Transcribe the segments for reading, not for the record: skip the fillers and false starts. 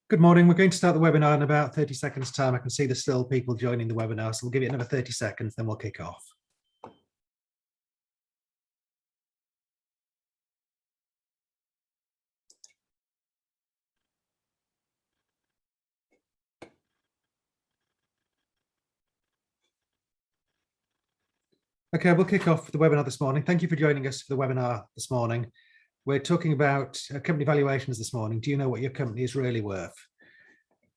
Good morning. We're going to start the webinar in about 30 seconds time. I can see there's still people joining the webinar, so we'll give it another 30 seconds, then we'll kick off. Okay, we'll kick off the webinar this morning. Thank you for joining us for the webinar this morning. We're talking about company valuations this morning. Do you know what your company is really worth?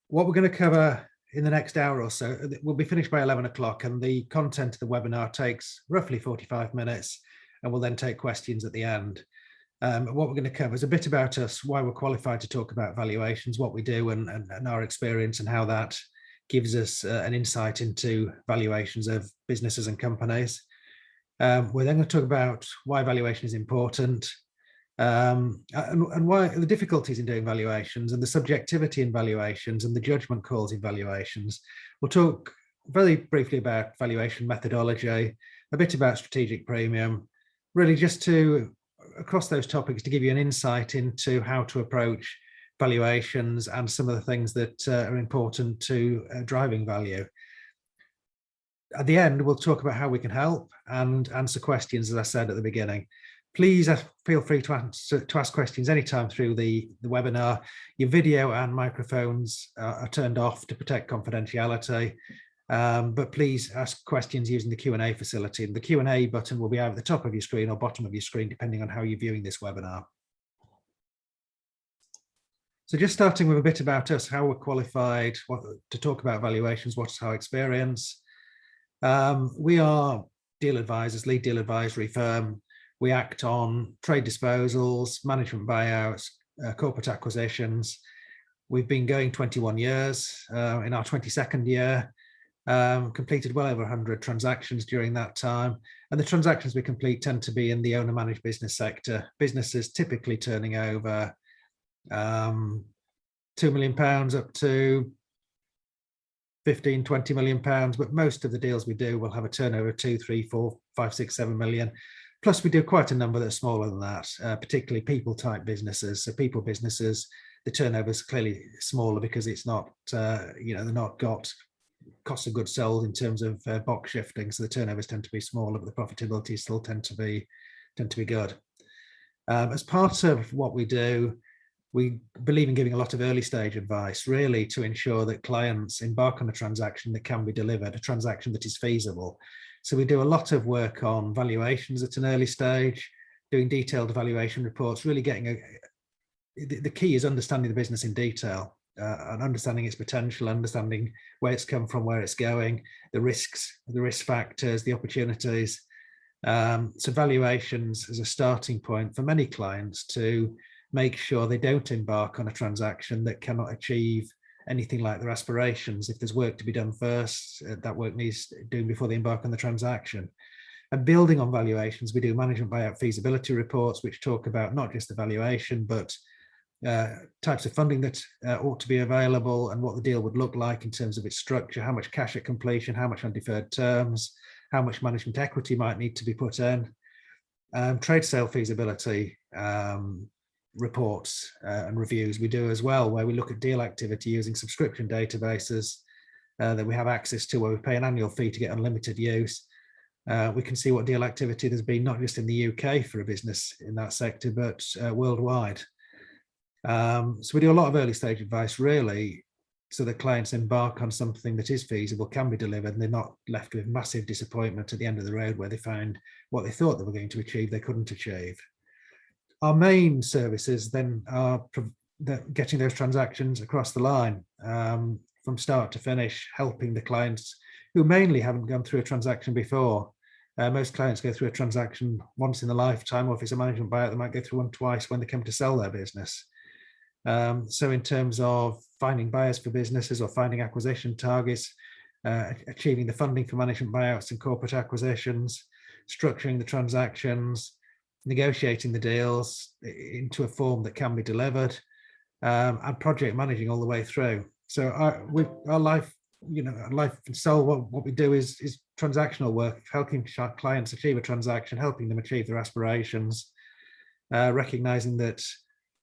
What we're going to cover in the next hour or so, we'll be finished by 11 o'clock, and the content of the webinar takes roughly 45 minutes, and we'll then take questions at the end. What we're going to cover is a bit about us, why we're qualified to talk about valuations, what we do and our experience, and how that gives us an insight into valuations of businesses and companies. We're then going to talk about why valuation is important, and why the difficulties in doing valuations and the subjectivity in valuations and the judgment calls in valuations. We'll talk very briefly about valuation methodology, a bit about strategic premium, really just to, across those topics, to give you an insight into how to approach valuations and some of the things that are important to driving value. At the end, we'll talk about how we can help and answer questions, as I said at the beginning. Please feel free to ask questions anytime through the webinar. Your video and microphones are turned off to protect confidentiality, but please ask questions using the Q&A facility. And the Q&A button will be either at the top of your screen or bottom of your screen, depending on how you're viewing this webinar. So just starting with a bit about us, how we're qualified to talk about valuations, what's our experience. We are deal advisors, lead deal advisory firm. We act on trade disposals, management buyouts, corporate acquisitions. We've been going 21 years. In our 22nd year, completed well over 100 transactions during that time. And the transactions we complete tend to be in the owner-managed business sector. Businesses typically turning over £2 million up to 15, 20 million pounds, but most of the deals we do will have a turnover of 2, 3, 4, 5, 6, 7 million. Plus, we do quite a number that are smaller than that, particularly people type businesses. So people businesses, the turnover is clearly smaller because it's not, they're not got cost of goods sold in terms of box shifting. So the turnovers tend to be smaller, but the profitability still tend to be good. As part of what we do, we believe in giving a lot of early stage advice, really to ensure that clients embark on a transaction that can be delivered, a transaction that is feasible. So we do a lot of work on valuations at an early stage, doing detailed evaluation reports, really getting the key is understanding the business in detail and understanding its potential, understanding where it's come from, where it's going, the risks, the risk factors, the opportunities. So valuations is a starting point for many clients to make sure they don't embark on a transaction that cannot achieve anything like their aspirations. If there's work to be done first, that work needs doing before they embark on the transaction. And building on valuations, we do management buyout feasibility reports, which talk about not just the valuation, but types of funding that ought to be available and what the deal would look like in terms of its structure, how much cash at completion, how much on deferred terms, how much management equity might need to be put in. Trade sale feasibility reports and reviews we do as well, where we look at deal activity using subscription databases that we have access to, where we pay an annual fee to get unlimited use. We can see what deal activity there's been, not just in the UK for a business in that sector, but worldwide. So we do a lot of early stage advice, really, so that clients embark on something that is feasible, can be delivered, and they're not left with massive disappointment at the end of the road where they find what they thought they were going to achieve, they couldn't achieve. Our main services then are getting those transactions across the line from start to finish, helping the clients who mainly haven't gone through a transaction before. Most clients go through a transaction once in a lifetime, or if it's a management buyout, they might go through one twice when they come to sell their business. So in terms of finding buyers for businesses or finding acquisition targets, achieving the funding for management buyouts and corporate acquisitions, structuring the transactions, negotiating the deals into a form that can be delivered, and project managing all the way through. So our life, life and soul, what we do is transactional work, helping clients achieve a transaction, helping them achieve their aspirations, recognizing that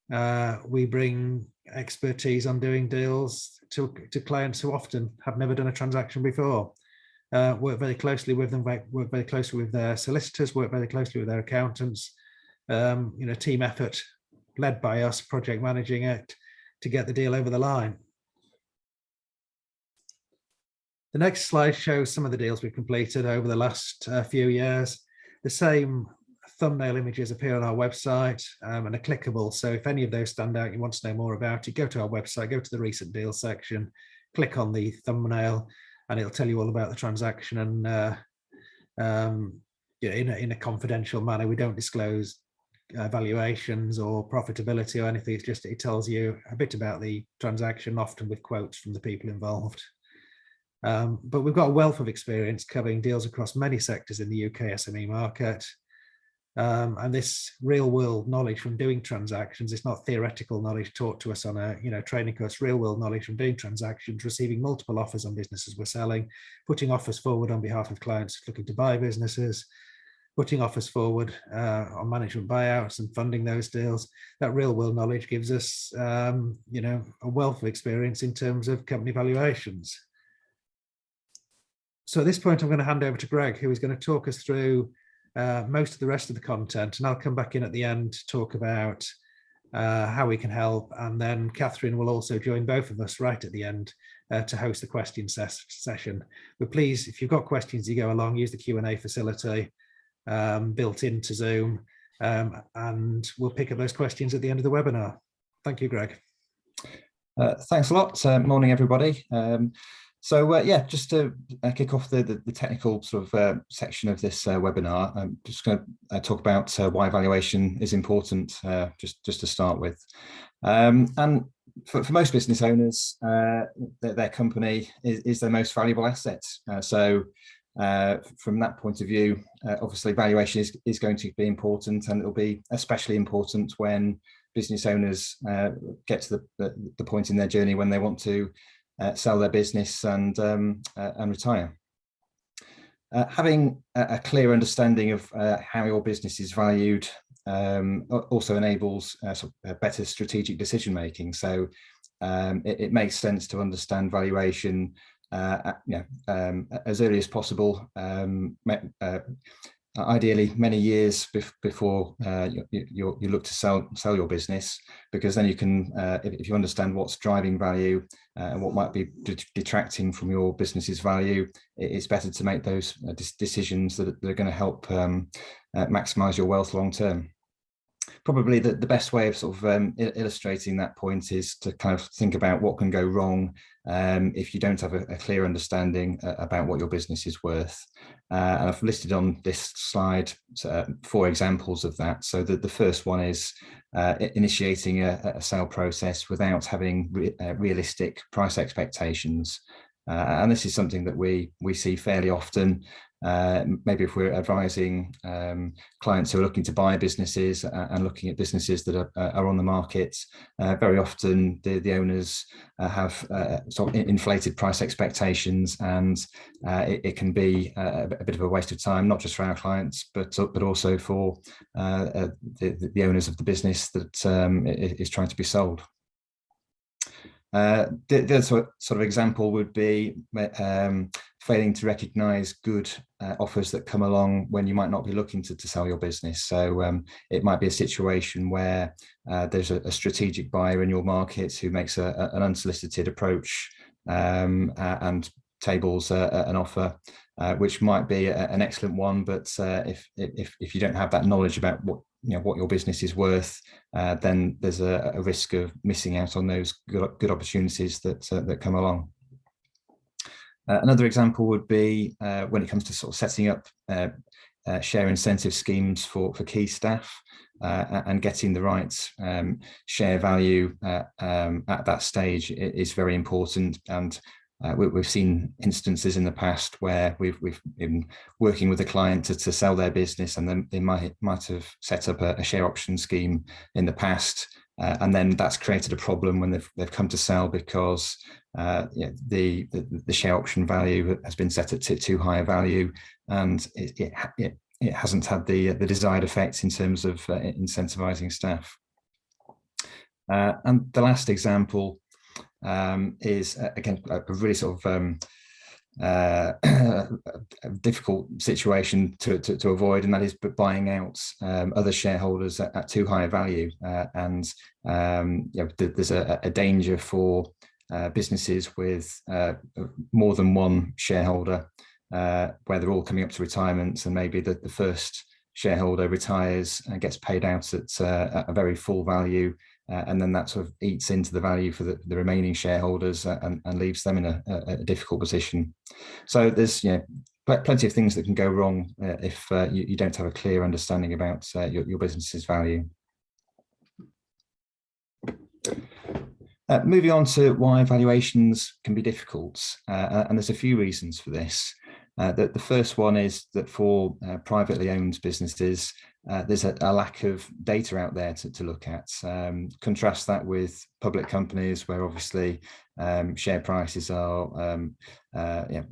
We bring expertise on doing deals to clients who often have never done a transaction before. Work very closely with them, work very closely with their solicitors, work very closely with their accountants. Team effort led by us, project managing it to get the deal over the line. The next slide shows some of the deals we've completed over the last few years. The same thumbnail images appear on our website and are clickable. So if any of those stand out, you want to know more about it, go to our website, go to the recent deals section, click on the thumbnail, and it'll tell you all about the transaction. And in a confidential manner, we don't disclose valuations or profitability or anything. It's just, it tells you a bit about the transaction, often with quotes from the people involved. But we've got a wealth of experience covering deals across many sectors in the UK SME market. And this real world knowledge from doing transactions, it's not theoretical knowledge taught to us on a training course, real world knowledge from doing transactions, receiving multiple offers on businesses we're selling, putting offers forward on behalf of clients looking to buy businesses, putting offers forward on management buyouts and funding those deals. That real world knowledge gives us a wealth of experience in terms of company valuations. So at this point, I'm going to hand over to Greg, who is going to talk us through most of the rest of the content, and I'll come back in at the end to talk about how we can help, and then Catherine will also join both of us right at the end to host the question session. But please, if you've got questions, you go along, use the Q&A facility built into Zoom, and we'll pick up those questions at the end of the webinar. Thank you, Greg. Thanks a lot. Morning, everybody. Yeah, just to kick off the technical sort of section of this webinar, I'm just going to talk about why valuation is important, just to start with. And for most business owners, their company is their most valuable asset. From that point of view, obviously valuation is going to be important, and it'll be especially important when business owners get to the point in their journey when they want to sell their business and retire. Having a clear understanding of how your business is valued also enables better strategic decision making. So it makes sense to understand valuation as early as possible, ideally many years before you look to sell your business, because then you can, if you understand what's driving value and what might be detracting from your business's value, it's better to make those decisions that are going to help maximize your wealth long term. Probably the best way of sort of illustrating that point is to kind of think about what can go wrong if you don't have a clear understanding about what your business is worth. And I've listed on this slide 4 examples of that. So the first one is initiating a sale process without having realistic price expectations. And this is something that we see fairly often. Maybe if we're advising clients who are looking to buy businesses and looking at businesses that are on the market, very often the owners have sort of inflated price expectations, and it can be a bit of a waste of time, not just for our clients, but also for the owners of the business that is trying to be sold. The other sort of example would be failing to recognise good offers that come along when you might not be looking to sell your business. So it might be a situation where there's a strategic buyer in your market who makes an unsolicited approach and tables an offer, which might be an excellent one, but if you don't have that knowledge about what your business is worth, then there's a risk of missing out on those good opportunities that come along. Another example would be when it comes to sort of setting up share incentive schemes for key staff and getting the right share value at that stage is very important. And we've seen instances in the past where we've been working with a client to sell their business, and then they might have set up a share option scheme in the past, and then that's created a problem when they've come to sell, because the share option value has been set at too high a value, and it hasn't had the desired effect in terms of incentivizing staff. And the last example is again a really sort of a difficult situation to avoid, and that is buying out other shareholders at too high a value. And there's a danger for businesses with more than one shareholder, where they're all coming up to retirement, and maybe the first shareholder retires and gets paid out at a very full value, and then that sort of eats into the value for the remaining shareholders, and leaves them in a difficult position. So there's plenty of things that can go wrong if you don't have a clear understanding about your business's value. Moving on to why valuations can be difficult, and there's a few reasons for this. The first one is that for privately owned businesses, there's a lack of data out there to look at. Contrast that with public companies, where obviously share prices are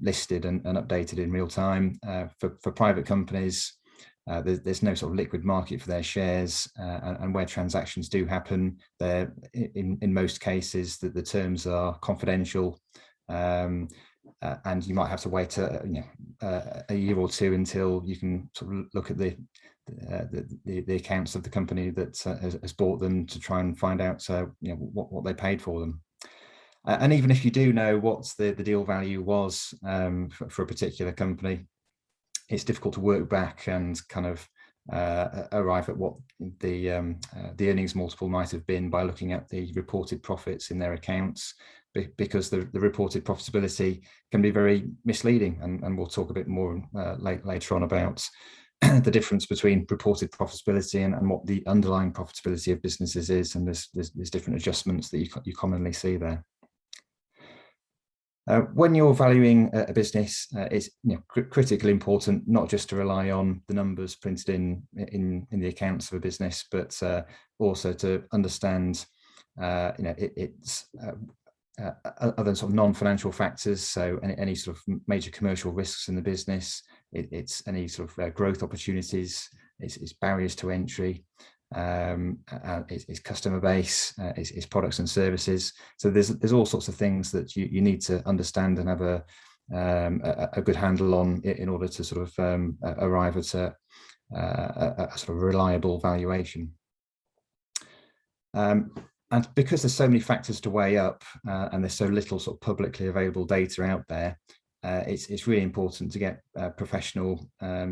listed and updated in real time. For private companies, there's no sort of liquid market for their shares, and where transactions do happen, they're in most cases that the terms are confidential. And you might have to wait a year or two until you can sort of look at the accounts of the company that has bought them, to try and find out what they paid for them. And even if you do know what the deal value was for a particular company, it's difficult to work back and kind of arrive at what the earnings multiple might have been by looking at the reported profits in their accounts, because the reported profitability can be very misleading, and we'll talk a bit more later on about the difference between reported profitability and what the underlying profitability of businesses is, and there's different adjustments that you commonly see there. When you're valuing a business, it's critically important not just to rely on the numbers printed in the accounts of a business, but also to understand its other sort of non-financial factors. So any sort of major commercial risks in the business, it's any sort of growth opportunities, it's barriers to entry, its customer base, its products and services. So there's all sorts of things that you need to understand and have a good handle on in order to sort of arrive at a sort of reliable valuation. And because there's so many factors to weigh up, and there's so little sort of publicly available data out there, it's really important to get professional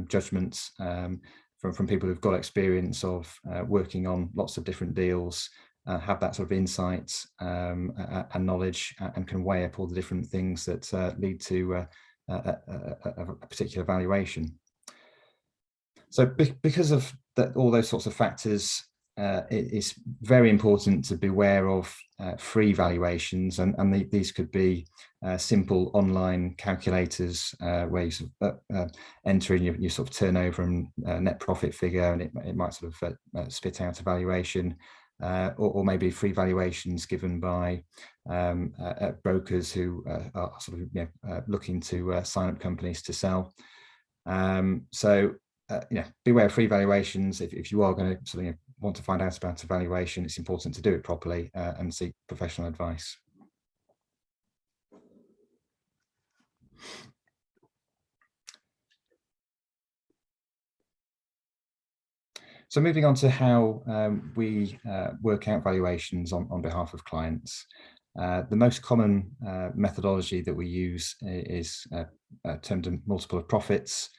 judgments from people who've got experience of working on lots of different deals, have that sort of insight and knowledge, and can weigh up all the different things that lead to a particular valuation. So because of all those sorts of factors, it's very important to be aware of free valuations, and these could be simple online calculators where you sort of enter in your sort of turnover and net profit figure, and it might sort of spit out a valuation, or maybe free valuations given by brokers who are sort of looking to sign up companies to sell. So beware of free valuations. If you are going to sort of want to find out about a valuation, it's important to do it properly and seek professional advice. So moving on to how we work out valuations on behalf of clients. The most common methodology that we use is termed a multiple of profits.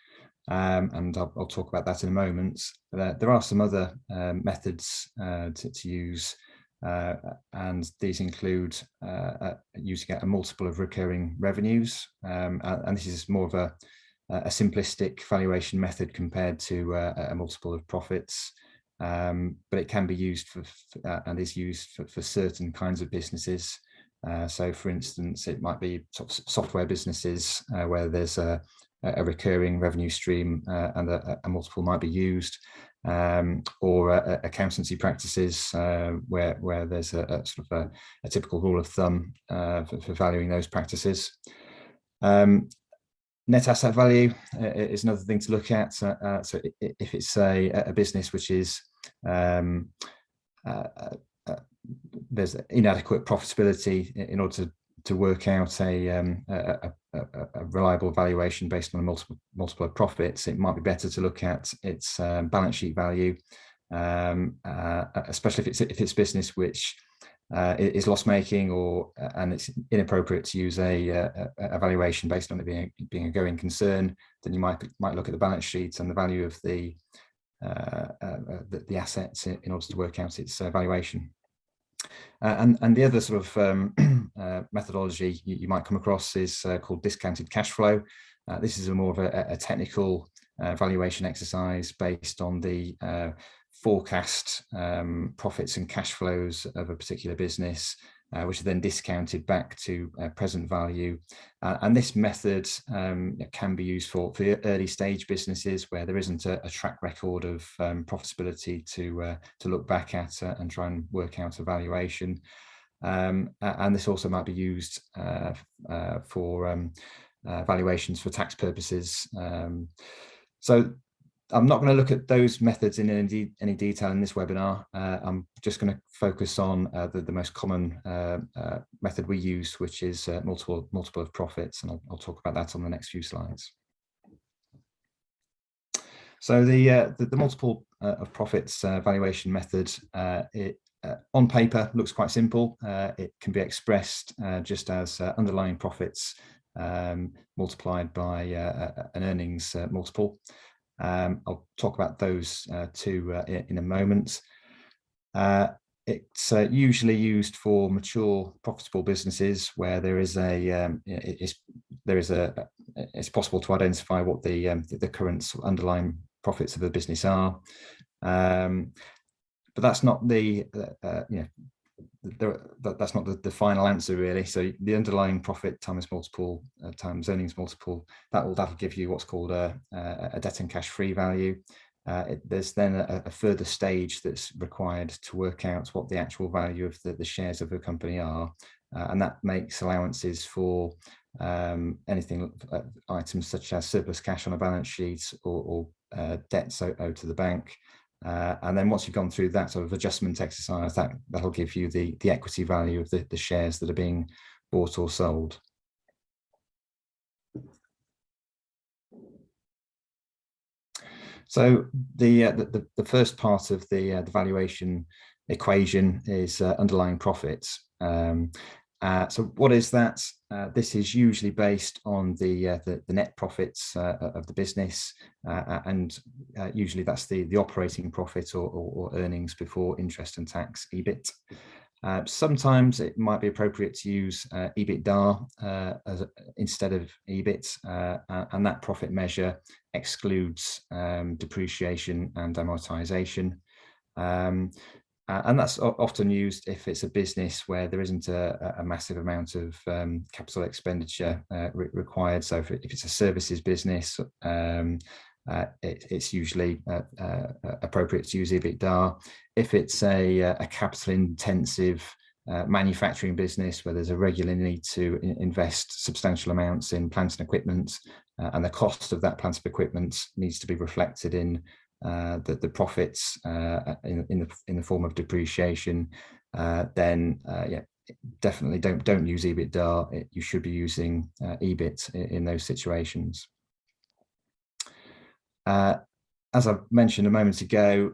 And I'll talk about that in a moment. There are some other methods to use, and these include using a multiple of recurring revenues, and this is more of a simplistic valuation method compared to a multiple of profits, but it can be used for and is used for certain kinds of businesses. So for instance, it might be software businesses where there's a recurring revenue stream, and a multiple might be used, or accountancy practices where there's a sort of a typical rule of thumb for valuing those practices. Net asset value is another thing to look at. So if it's a business which is there's inadequate profitability in order to work out a reliable valuation based on a multiple of profits, it might be better to look at its balance sheet value, especially if it's business which is loss making, and it's inappropriate to use a valuation based on it being a going concern. Then you might look at the balance sheet and the value of the assets in order to work out its valuation. And the other sort of methodology you might come across is called discounted cash flow. This is more of a technical valuation exercise based on the forecast profits and cash flows of a particular business, which are then discounted back to present value. And this method can be used for early stage businesses where there isn't a track record of profitability to look back at and try and work out a valuation. And this also might be used for valuations for tax purposes. So I'm not going to look at those methods in any detail in this webinar. I'm just going to focus on the most common method we use, which is multiple of profits, and I'll talk about that on the next few slides. So the multiple of profits valuation method, on paper looks quite simple. It can be expressed just as underlying profits multiplied by an earnings multiple. I'll talk about those two in a moment. It's usually used for mature, profitable businesses where there is it's possible to identify what the current underlying profits of the business are, but that's not that's not the final answer really. So the underlying profit times multiple times earnings multiple, that'll give you what's called a debt and cash free value. There's then a further stage that's required to work out what the actual value of the shares of the company are, and that makes allowances for anything items such as surplus cash on a balance sheet or debts owed to the bank. And then once you've gone through that sort of adjustment exercise, that'll give you the equity value of the shares that are being bought or sold. So the first part of the valuation equation is underlying profits. So what is that? This is usually based on the net profits of the business, and usually that's the operating profit or earnings before interest and tax, EBIT. Sometimes it might be appropriate to use EBITDA instead of EBIT, and that profit measure excludes depreciation and amortization. And that's often used if it's a business where there isn't a massive amount of capital expenditure required. So if it's a services business, it's usually appropriate to use EBITDA. If it's a capital intensive manufacturing business where there's a regular need to invest substantial amounts in plant and equipment, and the cost of that plant and equipment needs to be reflected in the profits in the form of depreciation, then definitely don't use EBITDA. You should be using EBIT in those situations. As I mentioned a moment ago,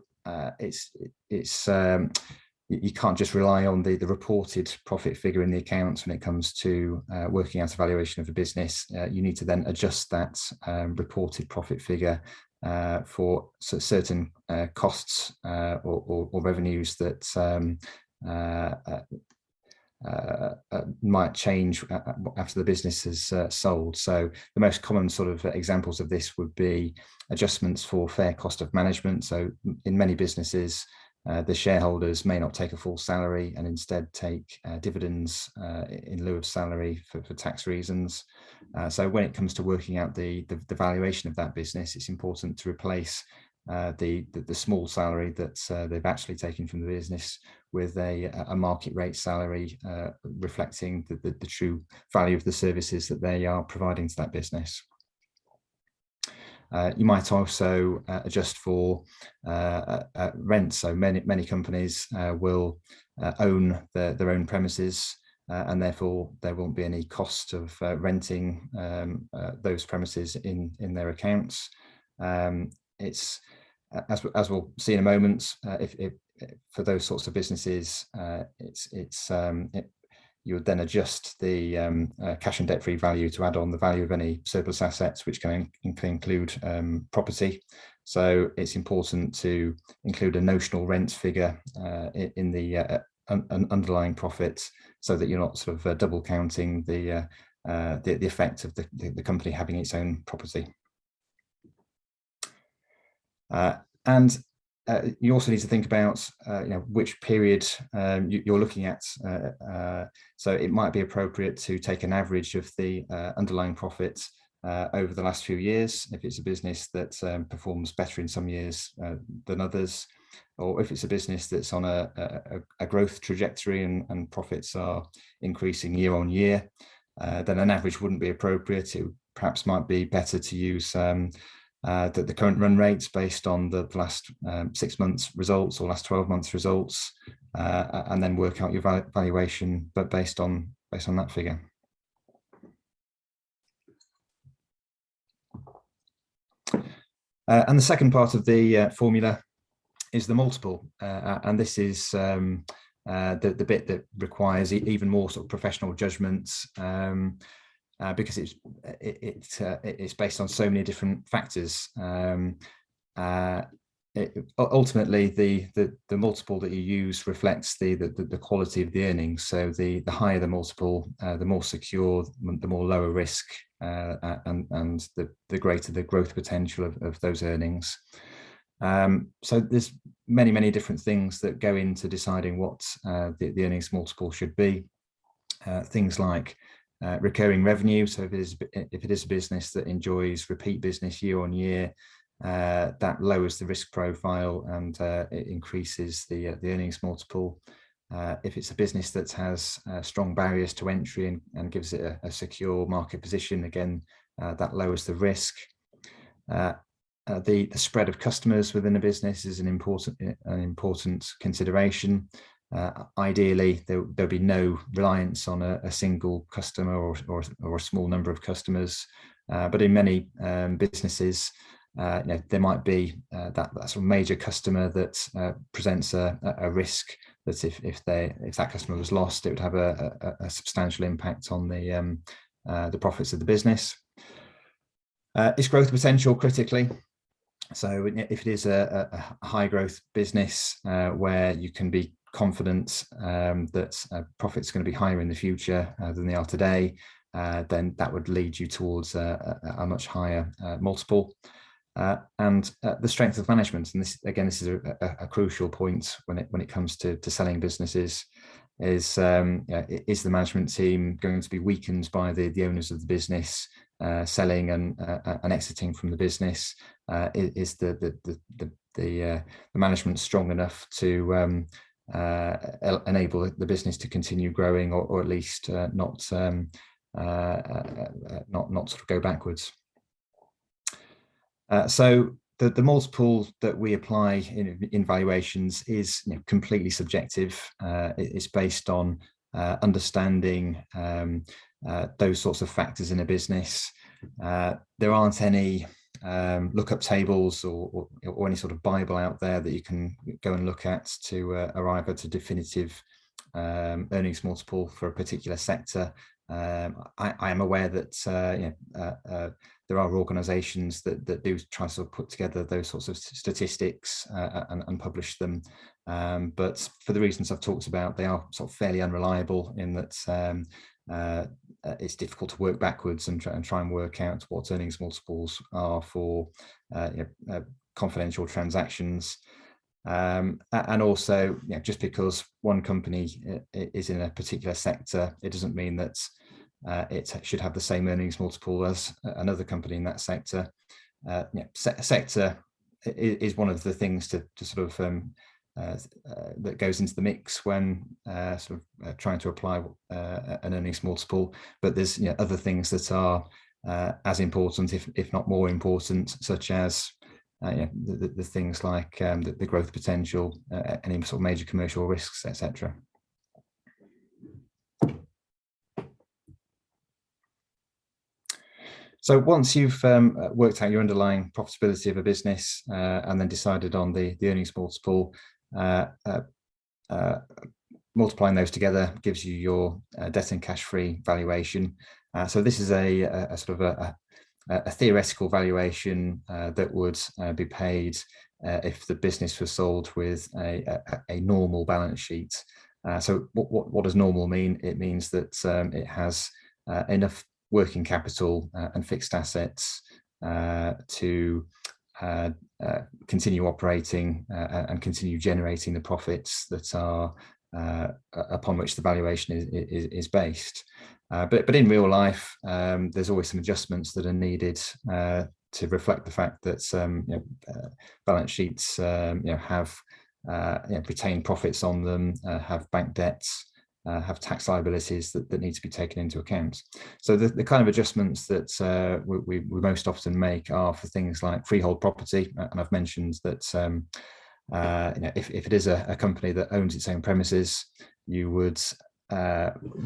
you can't just rely on the reported profit figure in the accounts when it comes to working out a valuation of a business. You need to then adjust that reported profit figure for certain costs or revenues that might change after the business is sold. So the most common sort of examples of this would be adjustments for fair cost of management. So in many businesses, the shareholders may not take a full salary and instead take dividends in lieu of salary for tax reasons. So when it comes to working out the valuation of that business, it's important to replace the small salary that they've actually taken from the business with a market rate salary reflecting the true value of the services that they are providing to that business. You might also adjust for rent. So many companies will own their own premises, and therefore there won't be any cost of renting those premises in their accounts. It's as we'll see in a moment, if for those sorts of businesses, you would then adjust the cash and debt-free value to add on the value of any surplus assets, which can include property. So it's important to include a notional rent figure in the underlying profits, so that you're not sort of double counting the effect of the company having its own property. And you also need to think about which period you're looking at. So it might be appropriate to take an average of the underlying profit over the last few years, if it's a business that performs better in some years than others, or if it's a business that's on a growth trajectory and profits are increasing year on year, then an average wouldn't be appropriate. It perhaps might be better to use the current run rates based on the last 6 months results or last 12 months results, and then work out your valuation, but based on that figure. And the second part of the formula is the multiple, and this is the bit that requires even more sort of professional judgments, because it's based on so many different factors. Ultimately, the multiple that you use reflects the quality of the earnings. So the higher the multiple, the more secure, the more lower risk, and the greater the growth potential of those earnings. So there's many different things that go into deciding what the earnings multiple should be. Things like recurring revenue. So if it is a business that enjoys repeat business year on year, that lowers the risk profile and it increases the earnings multiple. If it's a business that has strong barriers to entry and gives it a secure market position, again, that lowers the risk. The spread of customers within a business is an important consideration. Ideally, there'll be no reliance on a single customer or a small number of customers, but in many businesses, there might be that sort of major customer that presents a risk that if that customer was lost, it would have a substantial impact on the profits of the business. Its growth potential critically. So if it is a high growth business where you can be confident that profits are going to be higher in the future than they are today, then that would lead you towards a much higher multiple. And the strength of management, and this is a crucial point when it comes to selling businesses, is the management team going to be weakened by the owners of the business selling and exiting from the business? Is the management strong enough to enable the business to continue growing, or at least not sort of go backwards? So the multiple that we apply in valuations is completely subjective. It's based on understanding those sorts of factors in a business. There aren't any lookup tables or any sort of Bible out there that you can go and look at to arrive at a definitive earnings multiple for a particular sector. I am aware that there are organisations that do try to sort of put together those sorts of statistics and publish them, but for the reasons I've talked about, they are sort of fairly unreliable in that it's difficult to work backwards and try and work out what earnings multiples are for confidential transactions. And also, just because one company is in a particular sector, it doesn't mean that it should have the same earnings multiple as another company in that sector. Sector is one of the things to sort of that goes into the mix when trying to apply an earnings multiple. But there's other things that are as important, if not more important, such as the things like the growth potential, any sort of major commercial risks, etc. So once you've worked out your underlying profitability of a business and then decided on the earnings multiple, multiplying those together gives you your debt and cash-free valuation. So this is a sort of a theoretical valuation that would be paid if the business was sold with a normal balance sheet. So what does normal mean? It means that it has enough working capital and fixed assets to continue operating and continue generating the profits that are upon which the valuation is based. But in real life, there's always some adjustments that are needed to reflect the fact that balance sheets have retained profits on them, have bank debts, have tax liabilities that need to be taken into account. So the kind of adjustments that we most often make are for things like freehold property, and I've mentioned that if it is a company that owns its own premises, you would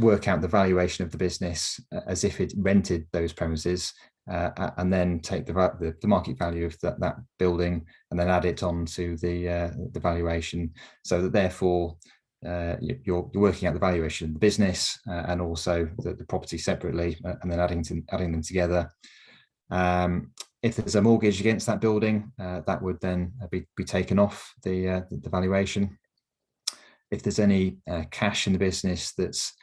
work out the valuation of the business as if it rented those premises, and then take the market value of that building and then add it on to the valuation, so that therefore you're working out the valuation of the business and also the property separately, and then adding them together. If there's a mortgage against that building, that would then be taken off the valuation. If there's any cash in the business that's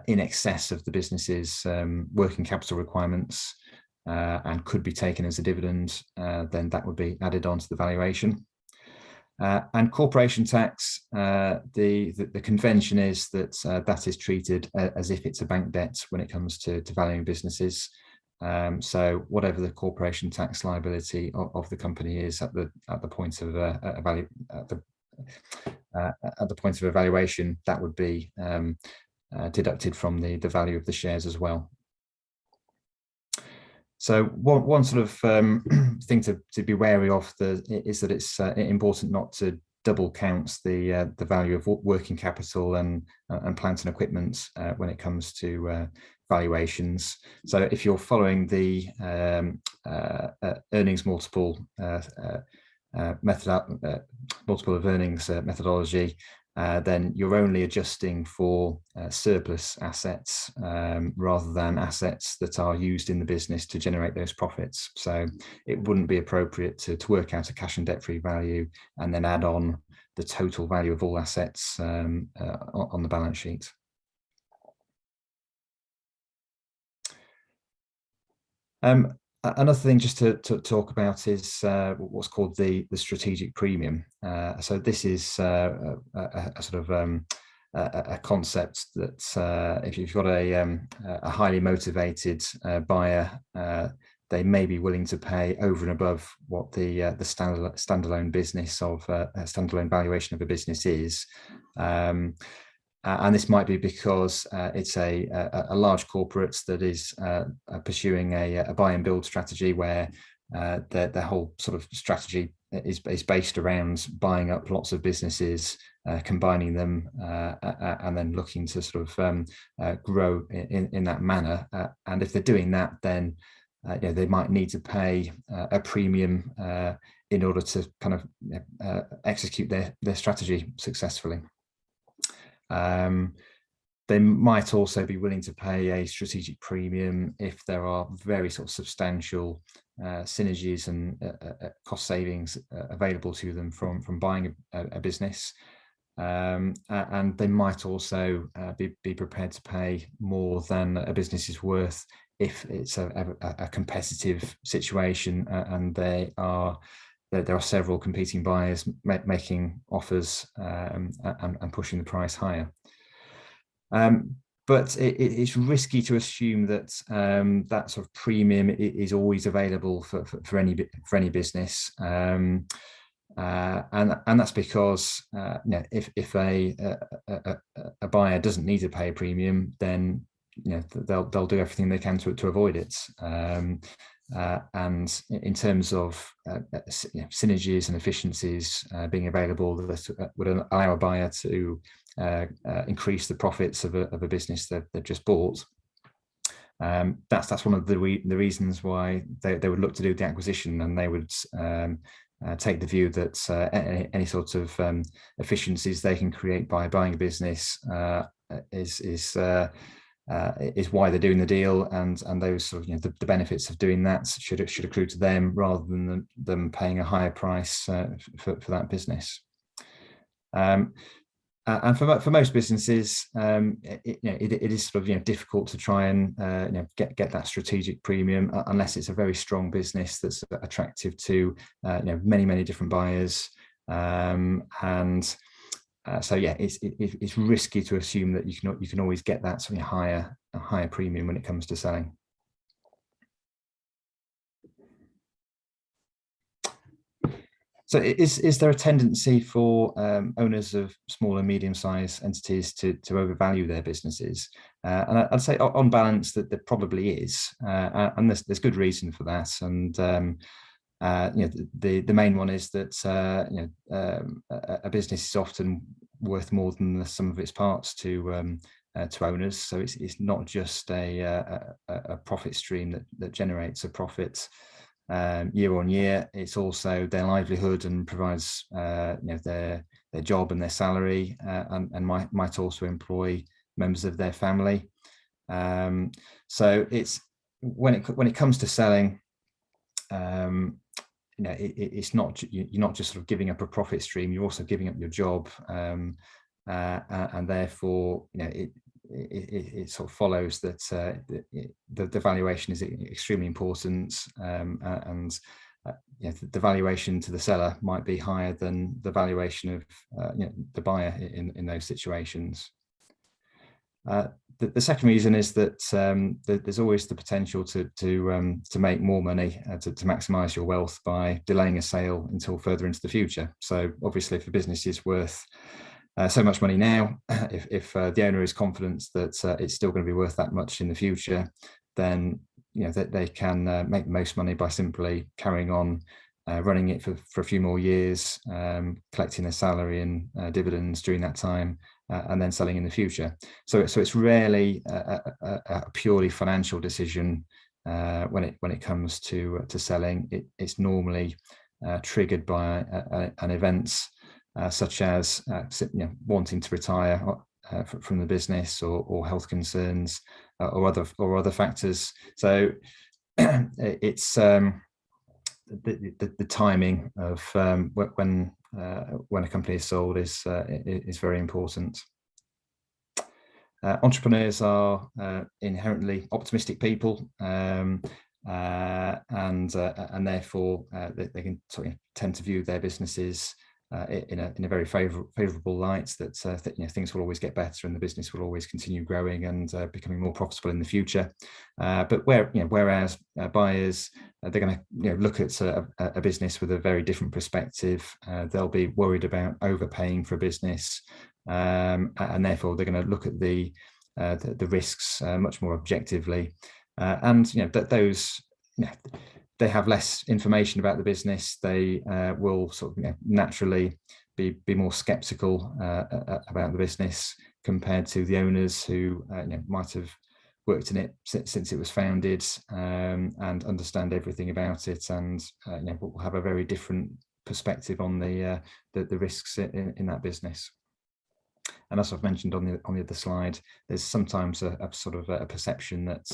in excess of the business's working capital requirements and could be taken as a dividend, then that would be added onto the valuation. And corporation tax, the convention is that that is treated as if it's a bank debt when it comes to valuing businesses. So whatever the corporation tax liability of the company is at the point of at the point of evaluation, that would be deducted from the value of the shares as well. So one sort of thing to be wary of is that it's important not to double count the value of working capital and plant and equipment when it comes to valuations. So if you're following the earnings multiple multiple of earnings methodology, then you're only adjusting for surplus assets rather than assets that are used in the business to generate those profits. So it wouldn't be appropriate to work out a cash and debt-free value and then add on the total value of all assets on the balance sheet. Another thing just to talk about is what's called the strategic premium. So this is a sort of a concept that if you've got a highly motivated buyer, they may be willing to pay over and above what the standalone business of a standalone valuation of a business is. And this might be because it's a large corporate that is pursuing a buy and build strategy where their whole sort of strategy is based around buying up lots of businesses, combining them, and then looking to sort of grow in that manner. And if they're doing that, then they might need to pay a premium in order to kind of execute their strategy successfully. They might also be willing to pay a strategic premium if there are very sort of substantial synergies and cost savings available to them from buying a business. And they might also be prepared to pay more than a business is worth if it's a competitive situation and there are several competing buyers making offers and pushing the price higher. But it's risky to assume that that sort of premium is always available for any business, and that's because if a buyer doesn't need to pay a premium, then they'll do everything they can to avoid it. And in terms of synergies and efficiencies being available that would allow a buyer to increase the profits of a business that they've just bought, that's one of the reasons why they would look to do the acquisition, and they would take the view that any sort of efficiencies they can create by buying a business is why they're doing the deal, and those sort of the benefits of doing that should accrue to them rather than them paying a higher price for that business. And for most businesses, it is sort of difficult to try and get that strategic premium unless it's a very strong business that's attractive to many different buyers, so yeah, it's risky to assume that you can always get that sort of higher premium when it comes to selling. So is there a tendency for owners of small and medium-sized entities to overvalue their businesses? And I'd say on balance that there probably is, and there's good reason for that. And the main one is that a business is often worth more than the sum of its parts to owners. So it's not just a profit stream that generates a profit year on year. It's also their livelihood and provides their job and their salary, and might also employ members of their family. So it's when it comes to selling, it's not, you're not just sort of giving up a profit stream, you're also giving up your job, and therefore it sort of follows that the valuation is extremely important, and the valuation to the seller might be higher than the valuation of the buyer in those situations. The second reason is that there's always the potential to make more money, to maximize your wealth by delaying a sale until further into the future. So obviously, if a business is worth so much money now, if the owner is confident that it's still going to be worth that much in the future, then they can make the most money by simply carrying on running it for a few more years, collecting their salary and dividends during that time, and then selling in the future. So it's rarely a purely financial decision when it comes to selling. It's normally triggered by an event such as wanting to retire from the business, or health concerns, or other factors. So it's the timing of when a company is sold is very important. Entrepreneurs are inherently optimistic people, and therefore they can sort of tend to view their businesses in a very favourable light, that things will always get better and the business will always continue growing and becoming more profitable in the future. But whereas buyers, they're going to look at a business with a very different perspective. They'll be worried about overpaying for a business, and therefore they're going to look at the risks much more objectively, and that those they have less information about the business. They will sort of naturally be more skeptical about the business compared to the owners who might have worked in it since it was founded, and understand everything about it, and will have a very different perspective on the risks in that business. And as I've mentioned on the other slide, there's sometimes a sort of a perception that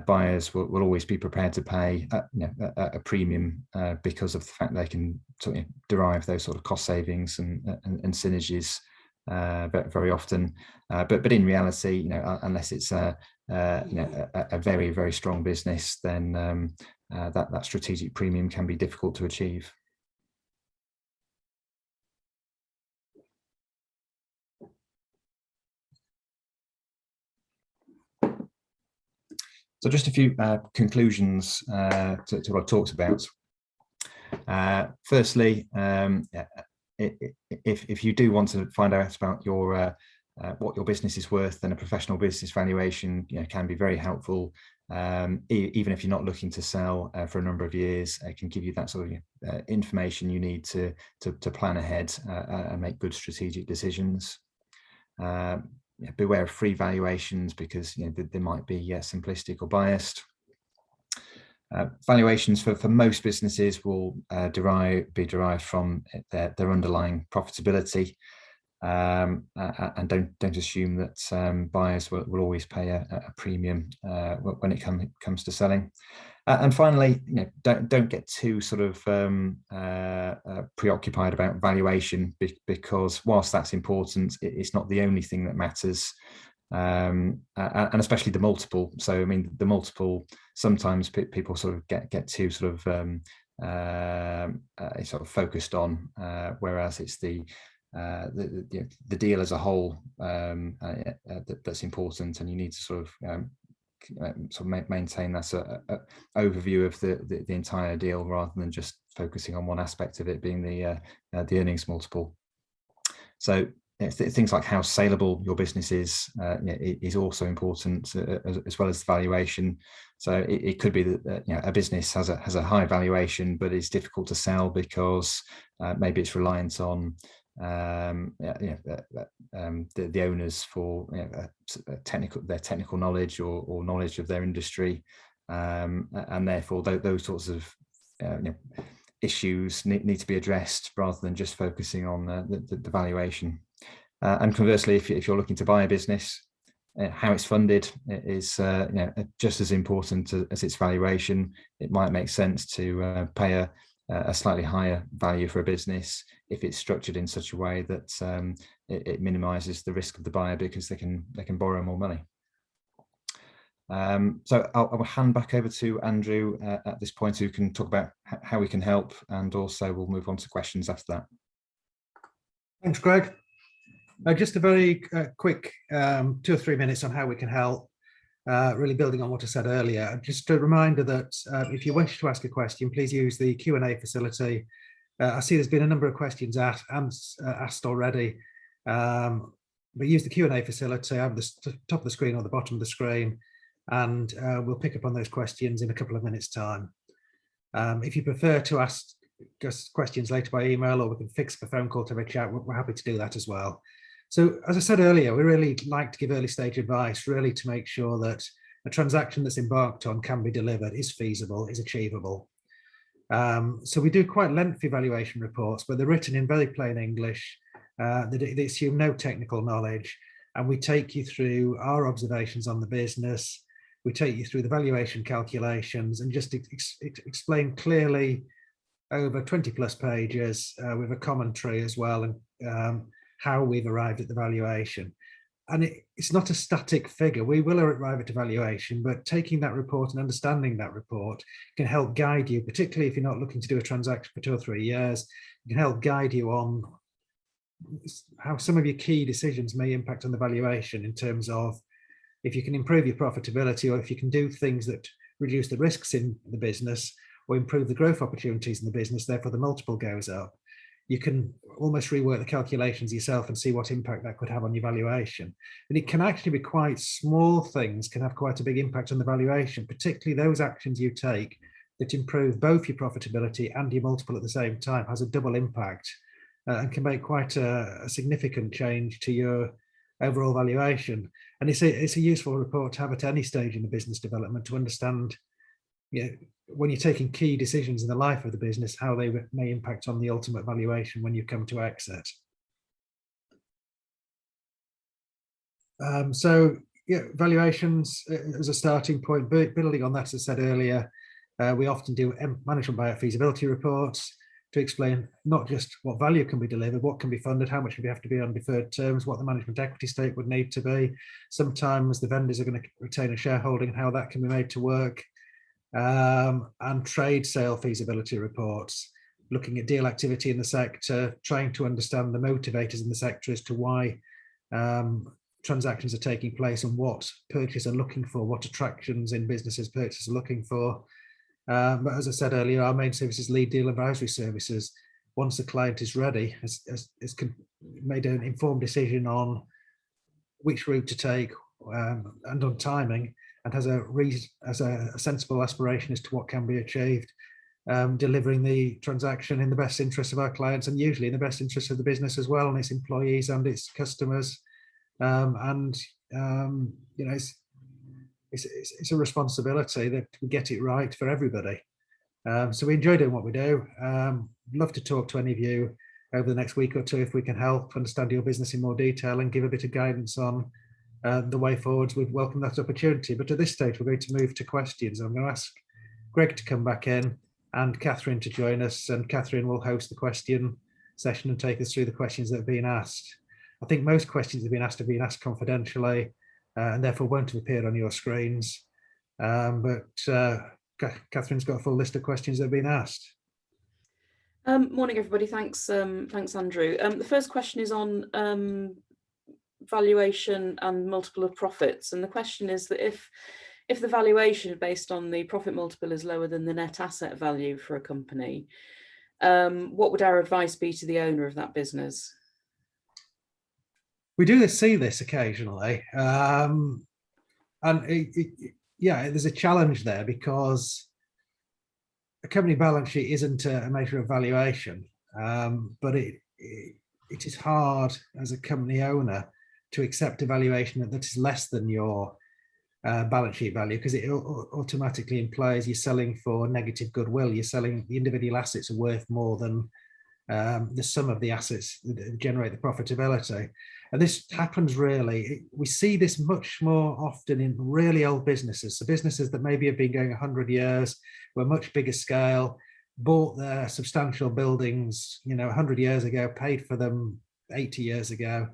buyers will always be prepared to pay a premium because of the fact they can sort of derive those sort of cost savings and synergies very often. But in reality, unless it's a very, very strong business, then that strategic premium can be difficult to achieve. So just a few conclusions to what I've talked about. Firstly, if you do want to find out about your what your business is worth, then a professional business valuation, can be very helpful. Even if you're not looking to sell for a number of years, it can give you that sort of information you need to plan ahead and make good strategic decisions. Beware of free valuations, because they might be simplistic or biased. Valuations for most businesses will be derived from their underlying profitability. And don't assume that buyers will always pay a premium when it comes to selling. And finally, don't get too sort of preoccupied about valuation, because whilst that's important, it's not the only thing that matters. And especially the multiple. So I mean, the multiple, sometimes people sort of get too sort of focused on, whereas it's the deal as a whole that's important, and you need to sort of maintain that overview of the entire deal, rather than just focusing on one aspect of it, being the earnings multiple. So things like how saleable your business is also important, as well as the valuation. So it could be that a business has a high valuation, but it's difficult to sell because maybe it's reliant on the owners for their technical knowledge or knowledge of their industry, and therefore those sorts of issues need to be addressed, rather than just focusing on the valuation. And conversely, if you're looking to buy a business, how it's funded is just as important as its valuation. It might make sense to pay a slightly higher value for a business if it's structured in such a way that it minimises the risk of the buyer, because they can borrow more money. So I'll hand back over to Andrew at this point, who can talk about how we can help, and also we'll move on to questions after that. Thanks, Greg. Just a very quick 2 or 3 minutes on how we can help, really building on what I said earlier. Just a reminder that if you wish to ask a question, please use the Q&A facility. I see there's been a number of questions asked already, but use the Q&A facility at the top of the screen or the bottom of the screen, and we'll pick up on those questions in a couple of minutes' time. If you prefer to ask questions later by email, or we can fix a phone call to have a chat, we're happy to do that as well. So as I said earlier, we really like to give early stage advice, really to make sure that a transaction that's embarked on can be delivered, is feasible, is achievable. So we do quite lengthy valuation reports, but they're written in very plain English. They assume no technical knowledge, and we take you through our observations on the business. We take you through the valuation calculations, and just explain clearly over 20 plus pages with a commentary as well, and how we've arrived at the valuation. And it's not a static figure. We will arrive at a valuation, but taking that report and understanding that report can help guide you, particularly if you're not looking to do a transaction for 2 or 3 years. It can help guide you on how some of your key decisions may impact on the valuation, in terms of if you can improve your profitability, or if you can do things that reduce the risks in the business, or improve the growth opportunities in the business, therefore the multiple goes up. You can almost rework the calculations yourself and see what impact that could have on your valuation. And it can actually be quite small things, can have quite a big impact on the valuation, particularly those actions you take that improve both your profitability and your multiple at the same time, has a double impact, and can make quite a significant change to your overall valuation. And it's a useful report to have at any stage in the business development, to understand, when you're taking key decisions in the life of the business, how they may impact on the ultimate valuation when you come to exit. So valuations as a starting point, building on that, as I said earlier, we often do management buyout feasibility reports to explain not just what value can be delivered, what can be funded, how much would have to be on deferred terms, what the management equity stake would need to be. Sometimes the vendors are going to retain a shareholding, and how that can be made to work. And trade sale feasibility reports, looking at deal activity in the sector, trying to understand the motivators in the sector as to why transactions are taking place, and what purchasers are looking for, what attractions in businesses purchasers are looking for. But as I said earlier, our main service is lead deal advisory services. Once the client is ready, has made an informed decision on which route to take, and on timing, and has a sensible aspiration as to what can be achieved, delivering the transaction in the best interest of our clients, and usually in the best interest of the business as well, and its employees and its customers. It's a responsibility that we get it right for everybody. So we enjoy doing what we do. Love to talk to any of you over the next week or two if we can help understand your business in more detail and give a bit of guidance on the way forwards. We'd welcome that opportunity. But at this stage, we're going to move to questions. I'm going to ask Greg to come back in and Catherine to join us. And Catherine will host the question session and take us through the questions that have been asked. I think most questions have been asked confidentially, and therefore won't have appeared on your screens. But Catherine's got a full list of questions that have been asked. Morning, everybody. Thanks, Andrew. The first question is on valuation and multiple of profits, and the question is that if the valuation based on the profit multiple is lower than the net asset value for a company, what would our advice be to the owner of that business? We do see this occasionally, and there's a challenge there because a company balance sheet isn't a measure of valuation, but it is hard as a company owner to accept a valuation that is less than your balance sheet value, because it automatically implies you're selling for negative goodwill. You're selling, the individual assets are worth more than the sum of the assets that generate the profitability. And this happens really, we see this much more often in really old businesses. So businesses that maybe have been going 100 years, were much bigger scale, bought their substantial buildings, 100 years ago, paid for them 80 years ago.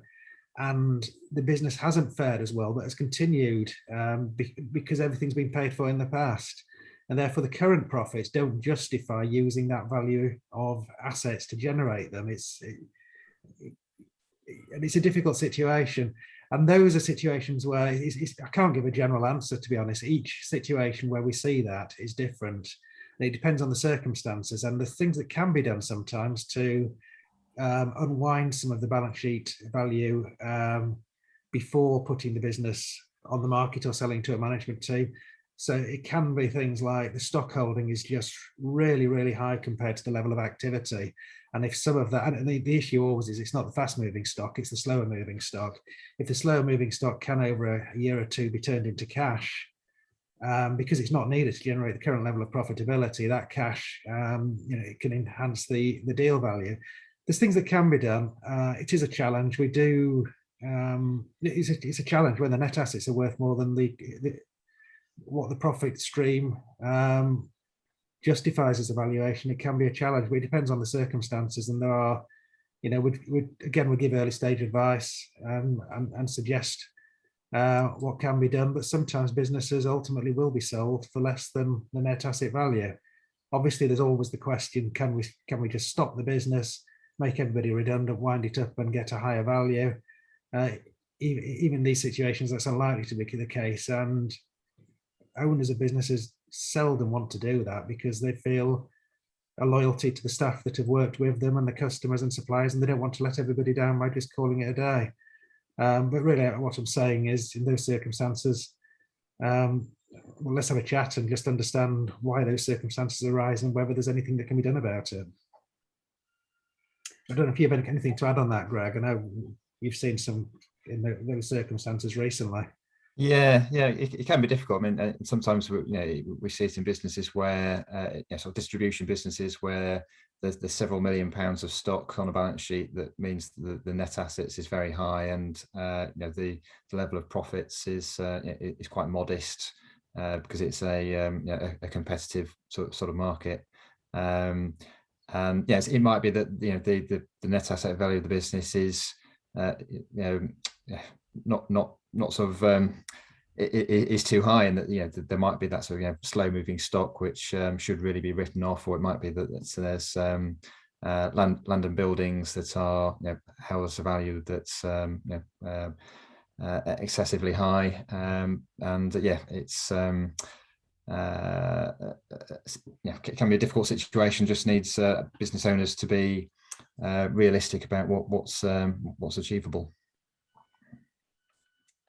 And the business hasn't fared as well, but has continued because everything's been paid for in the past. And therefore the current profits don't justify using that value of assets to generate them. It's a difficult situation. And those are situations where I can't give a general answer, to be honest. Each situation where we see that is different. And it depends on the circumstances and the things that can be done sometimes to unwind some of the balance sheet value before putting the business on the market or selling to a management team. So it can be things like the stock holding is just really, really high compared to the level of activity. And if some of that, and the issue always is it's not the fast moving stock, it's the slower moving stock. If the slower moving stock can over a year or two be turned into cash, because it's not needed to generate the current level of profitability, that cash, it can enhance the deal value. There's things that can be done. It is a challenge. It's a challenge when the net assets are worth more than what the profit stream justifies as a valuation. It can be a challenge, but it depends on the circumstances. And there are, we give early stage advice and suggest what can be done. But sometimes businesses ultimately will be sold for less than the net asset value. Obviously, there's always the question: can we just stop the business, make everybody redundant, wind it up, and get a higher value? Even these situations, that's unlikely to be the case. And owners of businesses seldom want to do that because they feel a loyalty to the staff that have worked with them and the customers and suppliers, and they don't want to let everybody down by just calling it a day. But really what I'm saying is, in those circumstances, let's have a chat and just understand why those circumstances arise and whether there's anything that can be done about it. I don't know if you have anything to add on that, Greg. I know you've seen some in those circumstances recently. Yeah, it can be difficult. I mean, sometimes we see it in businesses where, sort of distribution businesses where there's several £1 million of stock on a balance sheet. That means the net assets is very high, and the level of profits is quite modest because it's a competitive sort of market. And yes, it might be that the net asset value of the business is not sort of it is too high, and that there might be that sort of slow moving stock which should really be written off, or it might be that there's land and buildings that are held as a value that's excessively high, and it's it can be a difficult situation. Just needs business owners to be realistic about what's achievable.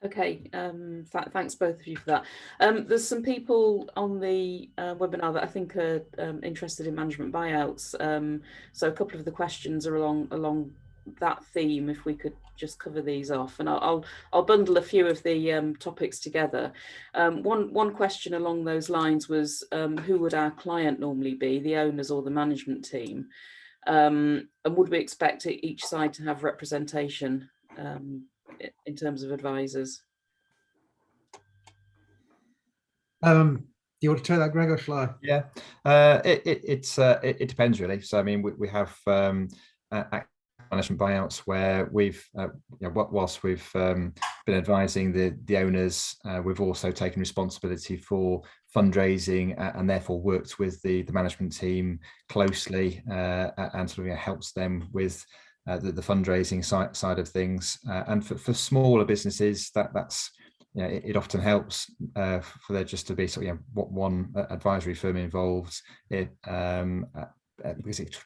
Okay, thanks both of you for that. There's some people on the webinar that I think are interested in management buyouts. So a couple of the questions are along that theme. If we could just cover these off, and I'll bundle a few of the topics together. One question along those lines was, who would our client normally be, the owners or the management team? And would we expect each side to have representation in terms of advisors? Do you want to take that, Greg, or shall I? Yeah, it depends really. So I mean, we have management buyouts where we've, whilst we've been advising the owners, we've also taken responsibility for fundraising and therefore worked with the management team closely and sort of helps them with the fundraising side of things. And for smaller businesses, that's it often helps for there just to be sort of one advisory firm involved. Because it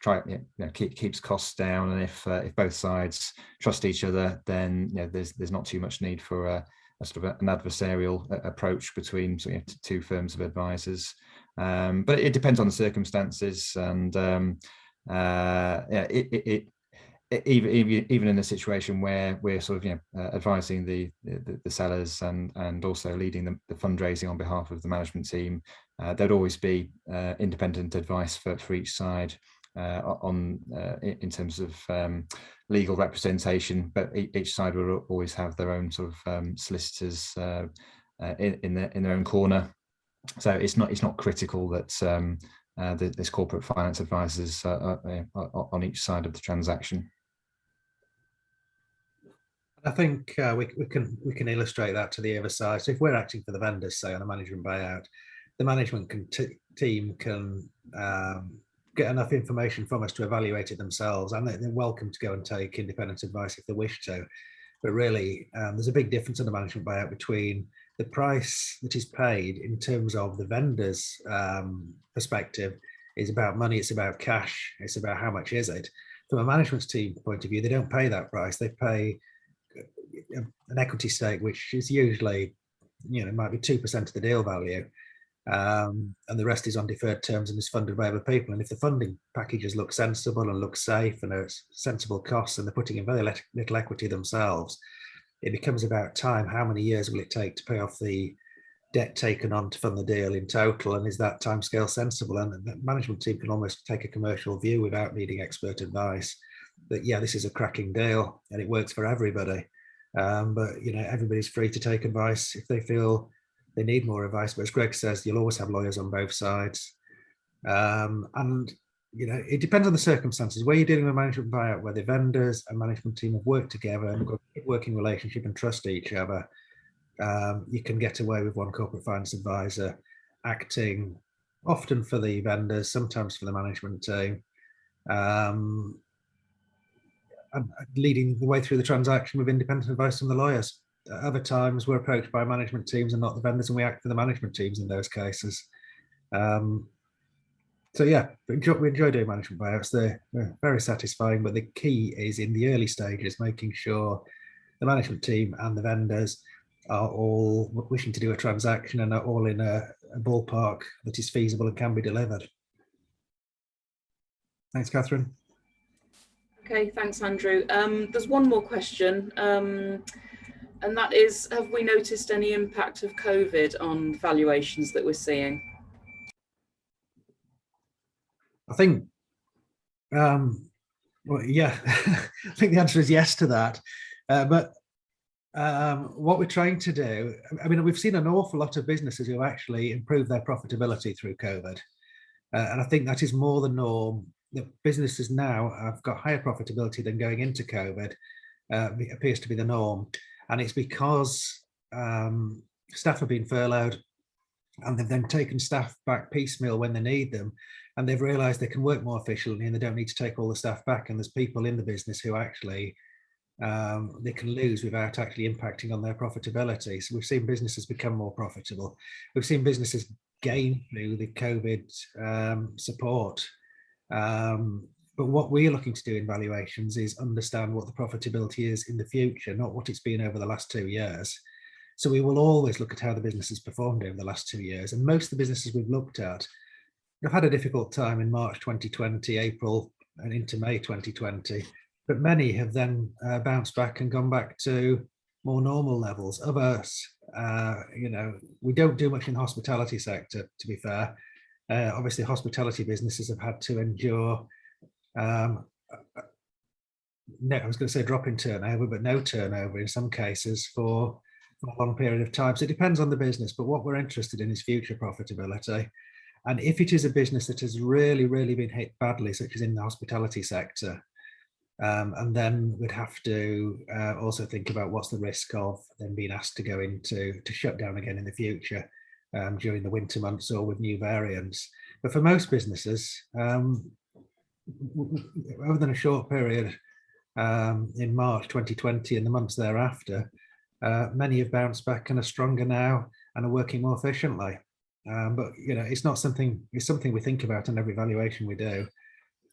keeps costs down, and if both sides trust each other, then there's not too much need for a sort of an adversarial approach between two firms of advisors. But it depends on the circumstances, and even in a situation where we're sort of advising the sellers and also leading the fundraising on behalf of the management team, there'd always be independent advice for each side in terms of legal representation, but each side will always have their own sort of solicitors in their own corner. So it's not critical that there's corporate finance advisors on each side of the transaction. I think we can illustrate that to the other side. So if we're acting for the vendors, say on a management buyout, the management team can get enough information from us to evaluate it themselves, and they're welcome to go and take independent advice if they wish to. But really, there's a big difference in the management buyout between the price that is paid in terms of the vendor's perspective is about money, it's about cash, it's about how much is it. From a management team point of view, they don't pay that price, they pay an equity stake, which is usually, might be 2% of the deal value, and the rest is on deferred terms and is funded by other people. And if the funding packages look sensible and look safe and are sensible costs, and they're putting in very little equity themselves, it becomes about time. How many years will it take to pay off the debt taken on to fund the deal in total, and is that timescale sensible? And the management team can almost take a commercial view without needing expert advice that this is a cracking deal and it works for everybody. But everybody's free to take advice if they feel they need more advice. But as Greg says, you'll always have lawyers on both sides, and it depends on the circumstances. Where you're dealing with a management buyout, where the vendors and management team have worked together and got a working relationship and trust each other, you can get away with one corporate finance advisor acting often for the vendors, sometimes for the management team, and leading the way through the transaction with independent advice from the lawyers. Other times we're approached by management teams and not the vendors, and we act for the management teams in those cases. So we enjoy doing management buyouts. They're very satisfying, but the key is in the early stages, making sure the management team and the vendors are all wishing to do a transaction and are all in a ballpark that is feasible and can be delivered. Thanks, Catherine. Okay, thanks, Andrew. There's one more question, and that is, have we noticed any impact of COVID on valuations that we're seeing? I think, I think the answer is yes to that. But what we're trying to do, we've seen an awful lot of businesses who actually improved their profitability through COVID. And I think that is more the norm. The businesses now have got higher profitability than going into COVID. It appears to be the norm. And it's because staff have been furloughed, and they've then taken staff back piecemeal when they need them. And they've realized they can work more efficiently and they don't need to take all the staff back. And there's people in the business who actually they can lose without actually impacting on their profitability. So we've seen businesses become more profitable. We've seen businesses gain through the COVID support. But what we're looking to do in valuations is understand what the profitability is in the future, not what it's been over the last 2 years. So we will always look at how the business has performed over the last 2 years. And most of the businesses we've looked at have had a difficult time in March 2020, April and into May 2020. But many have then bounced back and gone back to more normal levels. Others, we don't do much in the hospitality sector, to be fair. Obviously, hospitality businesses have had to endure, I was going to say drop in turnover, but no turnover in some cases for a long period of time. So it depends on the business, but what we're interested in is future profitability. And if it is a business that has really, really been hit badly, such as in the hospitality sector, and then we'd have to also think about what's the risk of them being asked to go into to shut down again in the future during the winter months or with new variants. But for most businesses, other than a short period in March 2020 and the months thereafter, many have bounced back and are stronger now and are working more efficiently. But it's not something. It's something we think about in every valuation we do.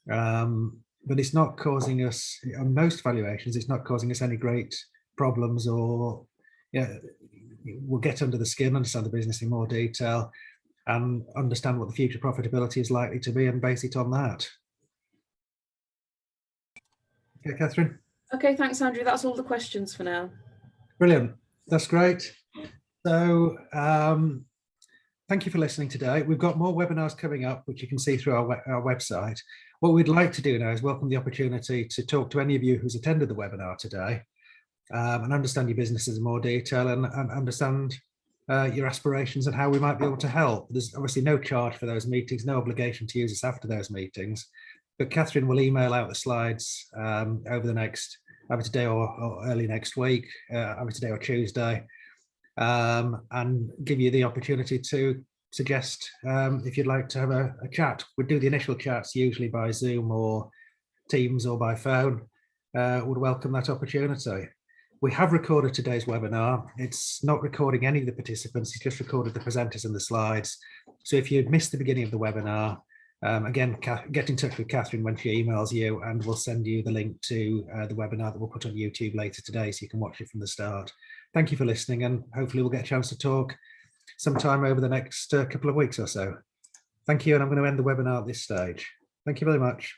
But it's not causing us, on most valuations, it's not causing us any great problems, or we'll get under the skin, understand the business in more detail, and understand what the future profitability is likely to be and base it on that. Okay, Catherine. Okay, thanks, Andrew. That's all the questions for now. Brilliant. That's great. So thank you for listening today. We've got more webinars coming up, which you can see through our website. What we'd like to do now is welcome the opportunity to talk to any of you who's attended the webinar today and understand your businesses in more detail and understand your aspirations and how we might be able to help. There's obviously no charge for those meetings, no obligation to use us after those meetings, but Catherine will email out the slides over the next, either today or early next week, either today or Tuesday, and give you the opportunity to suggest if you'd like to have a chat. We do the initial chats usually by Zoom or Teams or by phone. Would welcome that opportunity. We have recorded today's webinar. It's not recording any of the participants, it's just recorded the presenters and the slides. So if you missed the beginning of the webinar, again, get in touch with Catherine when she emails you, and we'll send you the link to the webinar that we'll put on YouTube later today so you can watch it from the start. Thank you for listening, and hopefully we'll get a chance to talk sometime over the next couple of weeks or so. Thank you, and I'm going to end the webinar at this stage. Thank you very much.